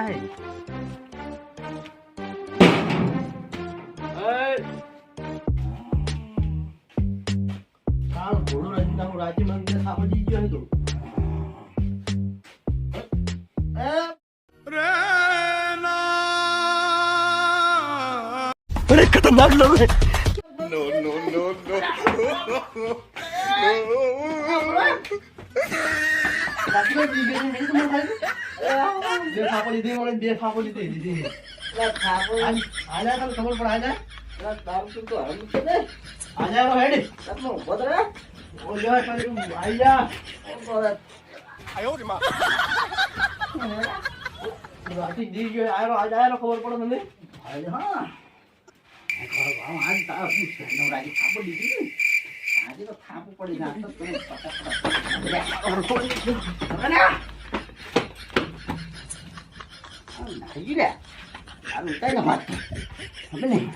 થાય. કાળ ઘોડો રચના રાજ્ય મંદિર સાપડી ગયો હતો. અરે ખતરનાક લોગ હે. બે સાપડી દે મને બે સાપડી દે દીધી. આજા તને ખબર પડે આજા દારૂ તો હરમ છે ને આજા હેડી તમો બદરા ઓ જા કરી આયા રાતી દી ગયો આયો આજા ખબર પડે મને હા આજ તારા શું છે નવરાજી ખાપો દીધી આજે તો ખાપો પડી ના તો નહીં રે આ ઉતાઈ ના વાત હવે નહીં